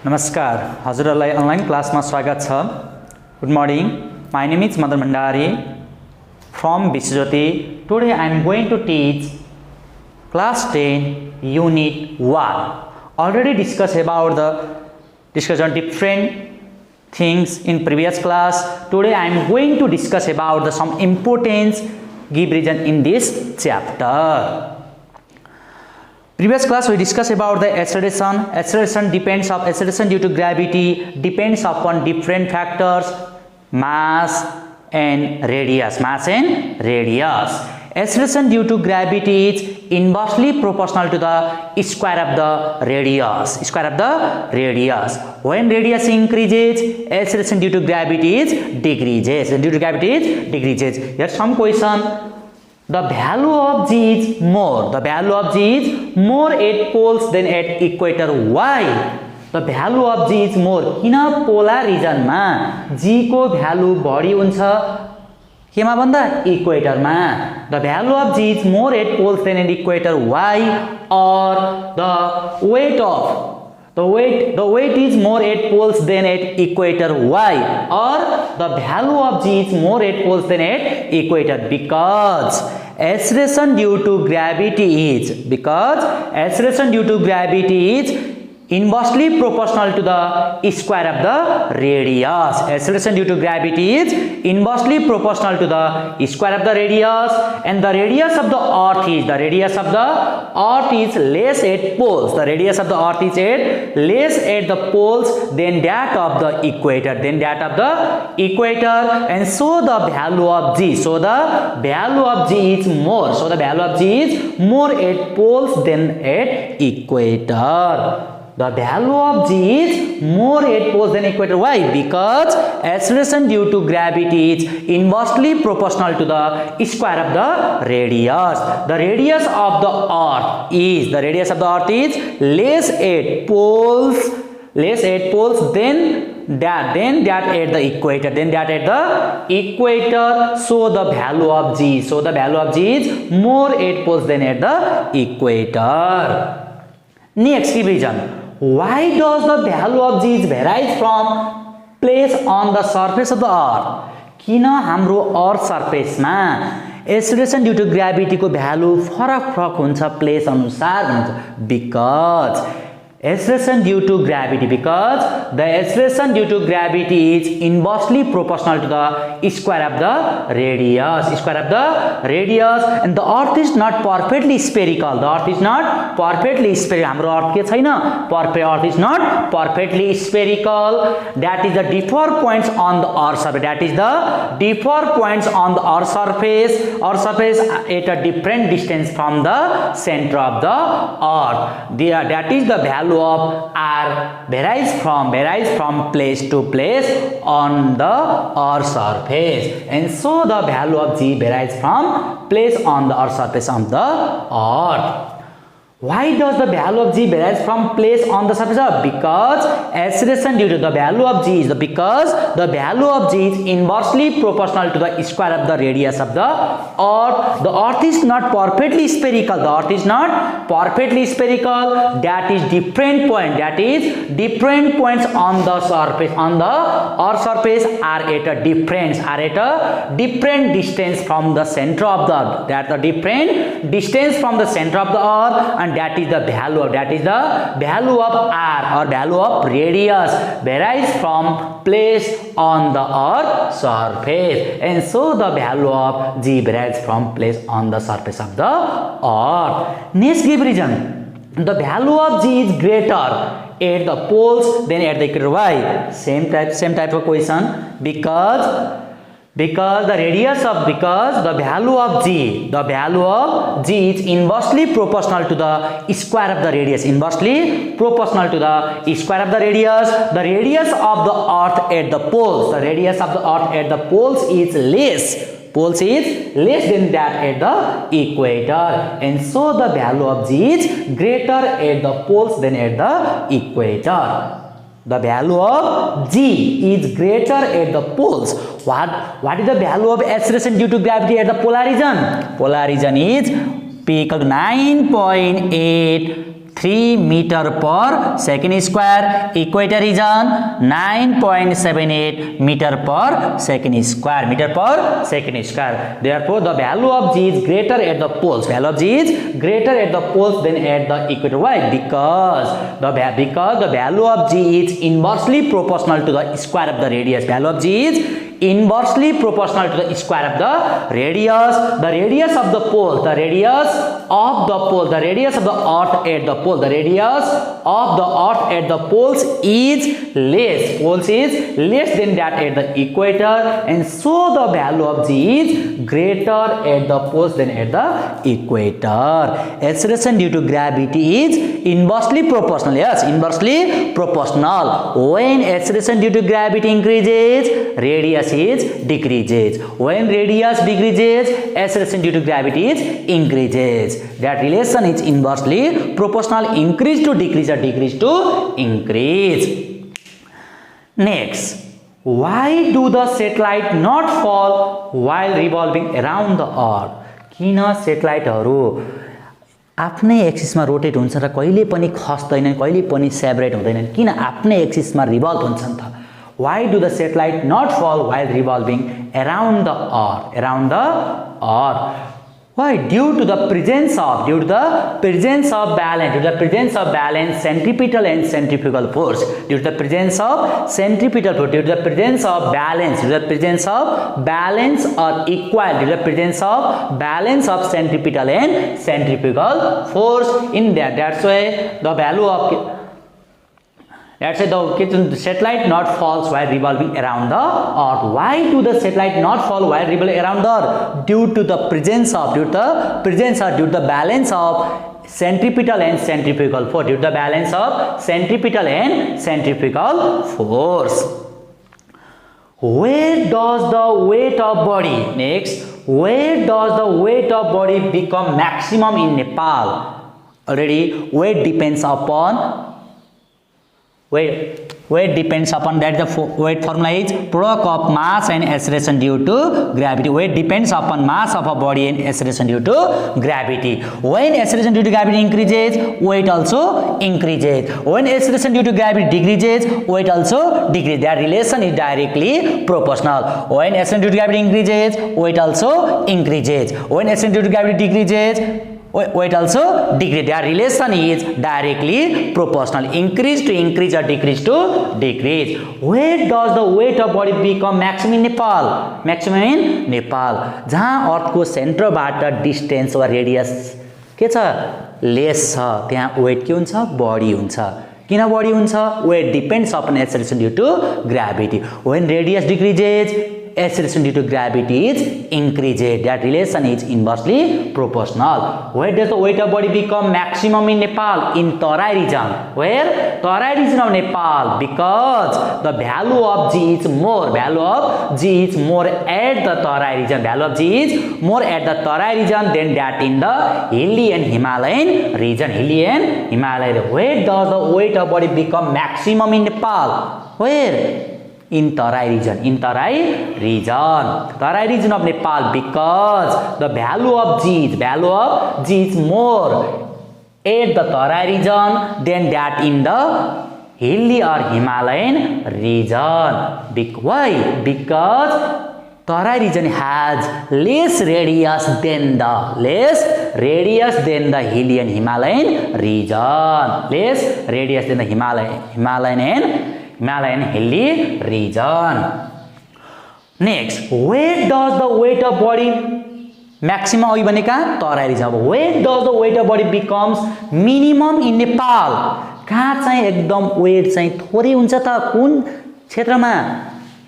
नमस्कार, हजुरहरूलाई अनलाइन क्लासमा स्वागत छ। Good morning, my name is Madan Bhandari from Vishwajyoti. Today I am going to teach class 10 unit 1. Already discussed on different things in previous class. Today I am going to discuss about some importance give reason in this chapter. Previous class we discussed about the acceleration. Acceleration due to gravity depends upon different factors: mass and radius. Acceleration due to gravity is inversely proportional to the square of the radius. When radius increases, acceleration due to gravity is decreases. Here some question. The value of G is more at poles than at equator. Why? The value of G is more. किन polar रिजनमा G को value बढी हुन्छ केमा भन्दा इक्वेटरमा. The value of G is more at poles than at equator. Why? Or the weight is more at poles than at equator. Why? Or the value of G is more at poles than at equator. Because acceleration due to gravity is inversely proportional to the square of the radius. Acceleration due to gravity is inversely proportional to the square of the radius, and the radius of the earth is less at poles. The radius of the earth is less at the poles than that of the equator. And so the value of G is more at poles than at equator. The value of G is more at poles than equator. Why? Because acceleration due to gravity is inversely proportional to the square of the radius. The radius of the earth is less at poles than that at the equator. So the value of G is more at poles than at the equator. Next reason. Why does the value of G vary from place on the surface of the earth? किन हाम्रो अर्थ सर्फेसमा acceleration due to gravity को value फरक हुन्छ place अनुसार हुन्छ? Because the acceleration due to gravity is inversely proportional to the square of the radius, and the earth is not perfectly spherical. हाम्रो अर्थ के छैन? Earth is not perfectly spherical. That is the differ points on the earth surface. At a different distance from the center of the earth. That is the value of R varies from place to place on the earth surface, and so the value of G varies from place on the earth surface of the earth. Why does the value of G varies from place on the surface of? Because acceleration due to the value of G is inversely proportional to the square of the radius of the earth. The earth is not perfectly spherical. That is different points on the surface, on the earth surface are at a different distance from the center of the earth. That the different distance from the center of the earth, and that is the value of R, or value of radius varies from place on the earth surface, and so the value of G varies from place on the surface of the earth. Next give reason. The value of G is greater at the poles than at the equator. Why? Same type of question. Because the value of G is inversely proportional to the square of the radius. The radius of the earth at the poles is less than that at the equator, and so the value of G is greater at the poles than at the equator. The value of G is greater at the poles. What is the value of acceleration due to gravity at the polar region? Polar region is P equal to 9.8 3 meter per second square. Equator region 9.78 meter per second square. Meter per second square. Therefore, the value of G is greater at the poles. Value of G is greater at the poles than at the equator. Why? Because the value of G is inversely proportional to the square of the radius. Value of G is inversely proportional to the square of the radius. The radius of the pole, the radius of the pole, the radius of the earth at the pole, the radius of the earth at the poles is less than that at the equator, and so the value of G is greater at the poles than at the equator. Acceleration due to gravity is inversely proportional. Yes, inversely proportional. When acceleration due to gravity increases, radius is decreases. When radius decreases, acceleration due to gravity is increases. That relation is inversely proportional. Increase to decrease or decrease to increase. Next, why do the satellite not fall while revolving around the earth? किन सेटेलाइटहरु आफ्नै एक्सिसमा rotate हुन्छ र कहिले पनि खस्दैन, कहिले पनि separate हुँदैनन्? किन आफ्नै एक्सिसमा रिभल्भ हुन्छन् त? Why do the satellite not fall while revolving around the earth? Around the earth. Why? Due to the presence of balance, centripetal and centrifugal force. Due to the presence of centripetal force, due to the presence of balance, due to the presence of balance or equal, due to the presence of balance of centripetal and centrifugal force in there. That's why the value of the satellite not falls while revolving around the earth. Why do the satellite not fall while revolving around the earth? Due to the balance of centripetal and centrifugal force. Due to the balance of centripetal and centrifugal force. Where does the weight of body? Next, where does the weight of body become maximum in Nepal? Already, weight depends upon weight depends upon that. The weight formula is product of mass and acceleration due to gravity. Weight depends upon mass of a body and acceleration due to gravity. When acceleration due to gravity increases, weight also increases. When acceleration due to gravity decreases, weight also decreases. That relation is directly proportional. When acceleration due to gravity increases, weight also increases. When acceleration due to gravity decreases, weight also decrease. Their relation is directly proportional. Increase to increase or decrease to decrease. Where does the weight of body become maximum in Nepal? Maximum in Nepal. जहाँ अर्थ को centre बाट distance वा radius के छ less छ, त्यहाँ wait के हुन्छ? बढी हुन्छ. किन बढी हुन्छ? Weight depends upon acceleration due to gravity. When radius decreases, acceleration due to gravity is increases. That relation is inversely proportional. Where does the weight of body become maximum in Nepal? In Tarai region. Where? Tarai region of Nepal. Because the value of G is more. Value of G is more at the Tarai region. Value of G is more at the Tarai region than that in the hilly and Himalayan region. Hilly and Himalayan. Where does the weight of body become maximum in Nepal? Where? In Tarai region. In Tarai region. Tarai region of Nepal, because the value of G is more at the Tarai region than that in the hilly or Himalayan region. Why? Because Tarai region has less radius than the hilly and Himalayan region. Less radius than the Himalayan hilly region. Next, where does the weight of body maximum अघि भनेका तराई region. Where does the weight of body becomes minimum in Nepal? कहाँ चाहिँ एकदम wait चाहिँ थोरै हुन्छ त? कुन क्षेत्रमा?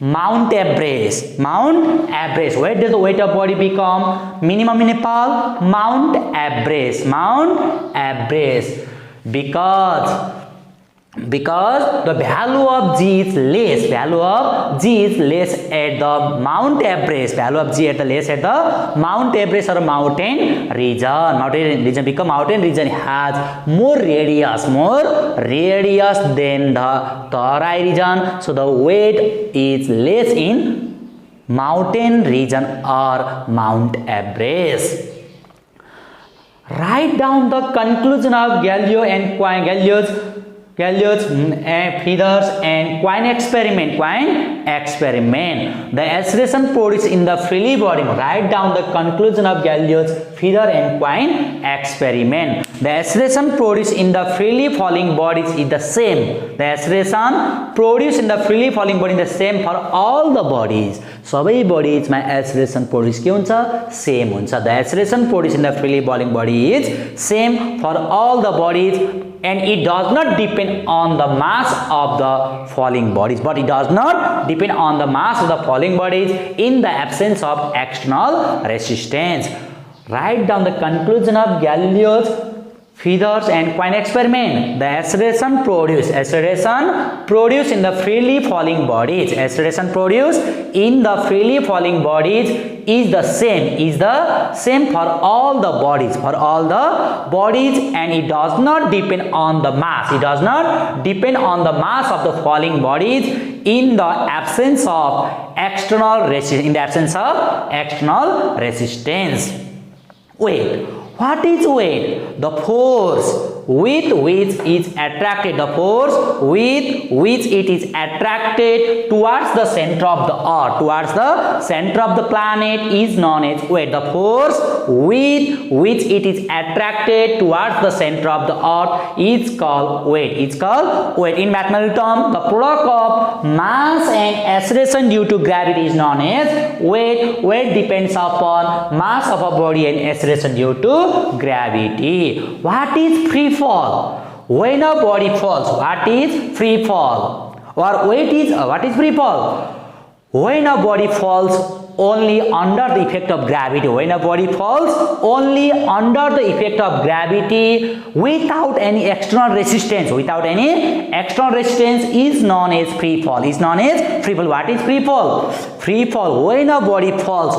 Mount Everest. Mount Everest. Where does the weight of body become minimum in Nepal? Mount Everest. Mount Everest. Because the value of G is less. Value of G is less at the Mount Everest. Value of G at the less at the Mount Everest or mountain region. Mountain region, because mountain region has more radius than the Tarai region. So the weight is less in mountain region or Mount Everest. Write down the conclusion of Galileo and Galileo's feathers and Quine experiment. The acceleration produced in the freely body. Write down the conclusion of Galileo's feather and Quine experiment. The acceleration produced in the freely falling bodies is the same. The acceleration produced in the freely falling body is the same for all the bodies. सबै bodies मा acceleration produce के हुन्छ? Same हुन्छ. The acceleration produced in the freely falling body is same for all the bodies, and it does not depend on the mass of the falling bodies. But it does not depend on the mass of the falling bodies in the absence of external resistance. Write down the conclusion of Galileo's feathers and Quine experiment. The acceleration produced in the freely falling bodies. Acceleration produced in the freely falling bodies is the same for all the bodies. And it does not depend on the mass. It does not depend on the mass of the falling bodies in the absence of external resistance. Weight. What is weight? The force with which it is attracted. The force with which it is attracted towards the center of the earth, towards the center of the planet, is known as weight. The force with which it is attracted towards the center of the earth is called weight. It's called weight. In mathematical term, the product of mass and acceleration due to gravity is known as weight. Weight depends upon mass of a body and acceleration due to gravity. What is free fall? When a body falls, what is free fall? Or what is free fall? When a body falls only under the effect of gravity. When a body falls only under the effect of gravity without any external resistance. Is known as free fall. What is free fall? Free fall. When a body falls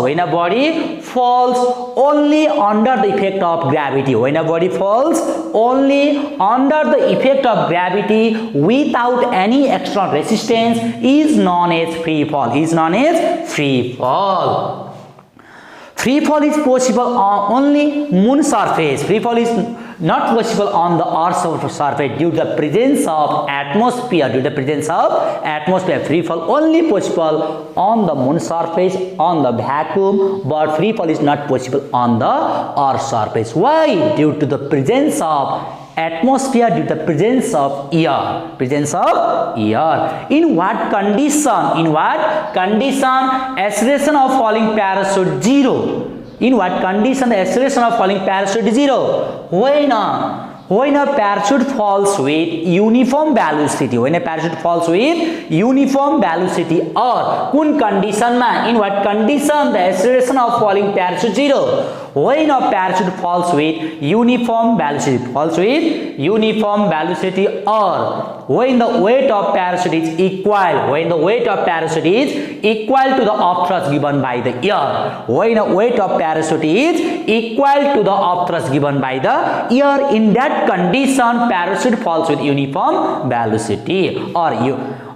only under the effect of gravity. When a body falls only under the effect of gravity without any external resistance is known as free fall. Free fall is possible on only moon surface. Free fall is not possible on the earth's surface due to the presence of atmosphere. Free fall only possible on the moon surface, on the vacuum, but free fall is not possible on the earth's surface. Why? Due to the presence of atmosphere, due to the presence of air. In what condition acceleration of falling parachute zero? In what condition the acceleration of falling parachute is zero? When a parachute falls with uniform velocity. Or kun condition ma, in what condition the acceleration of falling parachute zero? When a parachute falls with uniform velocity, or when the weight of parachute is equal, to the upthrust given by the air. When the weight of parachute is equal to the upthrust given by the air, in that condition parachute falls with uniform velocity.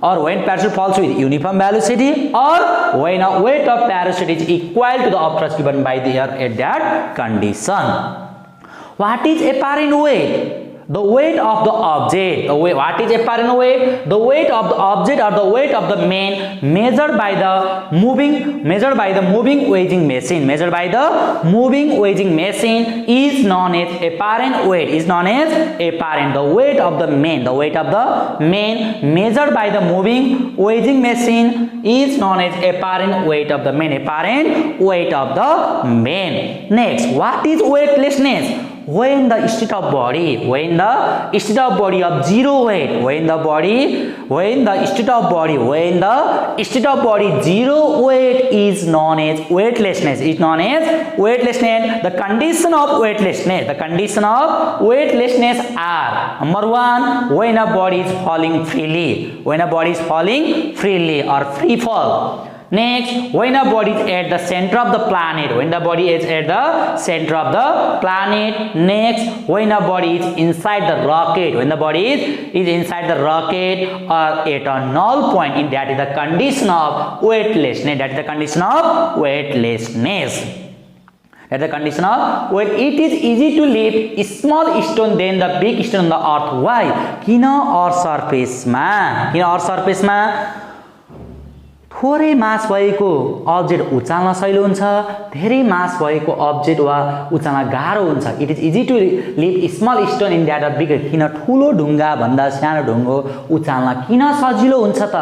Or when parachute falls with uniform velocity, or when a weight of parachute is equal to the upthrust given by the air at that condition. What is apparent weight? The weight of the object. What is apparent weight? The weight of the object or the weight of the man measured by the moving weighing machine. Is known as apparent weight. The weight of the man. Measured by the moving weighing machine is known as apparent weight of the man. Next, what is weightlessness? When the state of body of zero weight, zero weight is known as weightlessness. The condition of weightlessness are: number one, when a body is falling freely, or free fall. Next, when a body is at the center of the planet, Next, when a body is inside the rocket, or at a null point, that is the condition of weightlessness. At the conditional, when it is easy to lift small stone than the big stone on the earth. Why? किन अर्थ सर्फेसमा थोरै मास भएको object उचाल्न सजिलो हुन्छ, धेरै मास भएको object वा उचाल्न गाह्रो हुन्छ. It is easy to lift small stone in that big. किन ठुलो ढुङ्गा भन्दा सानो ढुङ्गो उचाल्न किन सजिलो हुन्छ त?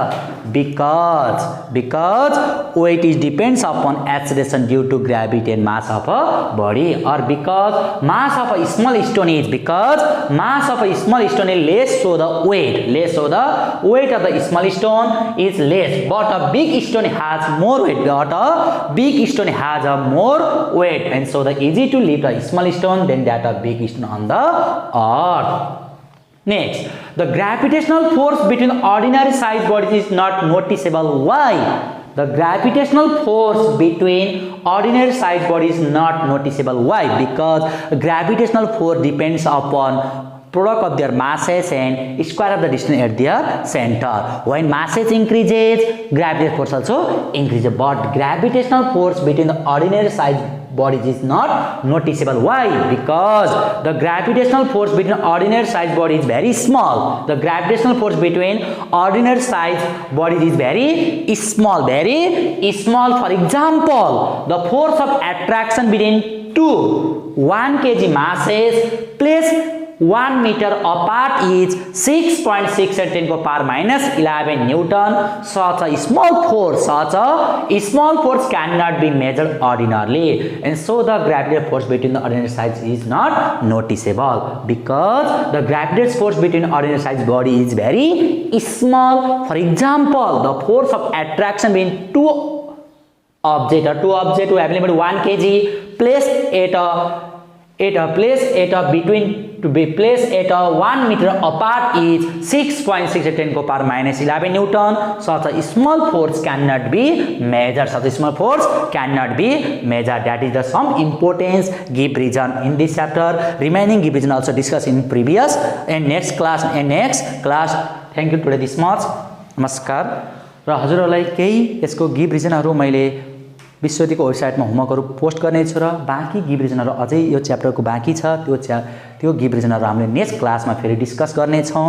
Because weight is depends upon acceleration due to gravity and mass of a body, और because mass of a small stone is less, so the weight of the small stone is less, but a big stone has more weight. And so the easy to lift a small stone than that of big stone on the earth. Next, the gravitational force between ordinary size bodies is not noticeable. Why? The gravitational force between ordinary size bodies is not noticeable. Why? Because gravitational force depends upon product of their masses and square of the distance at their center. When masses increases, gravitational force also increases, but gravitational force between the ordinary size bodies is not noticeable. Why? Because the gravitational force between ordinary size bodies is very small. The gravitational force between ordinary size bodies is very small. For example, the force of attraction between two 1 kg masses placed 1 meter apart is 6.6 × 10⁻11 Newton. Such a small force cannot be measured ordinarily, and so the gravitational force between the ordinary size is not noticeable, because the gravitational force between ordinary size body is very small. For example, the force of attraction between two objects who have element 1 kg placed at a 1 meter apart is 6.6 × 10⁻11 Newton. Such a small force cannot be measured. That is the some importance give reason in this chapter. Remaining give reason also discussed in previous and next class. Thank you today this much. नमस्कार. र हजुरहरूलाई केही यसको give रिजनहरू मैले विश्वविद्यालयको वेबसाइटमा होमवर्कहरू post गर्नेछु, र बाँकी give रिजनहरू अझै यो च्याप्टरको बाँकी छ. त्यो गिभ रिजनहरू हामीले नेक्स्ट क्लासमा फेरि डिस्कस गर्नेछौँ.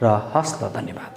र हस्त, धन्यवाद.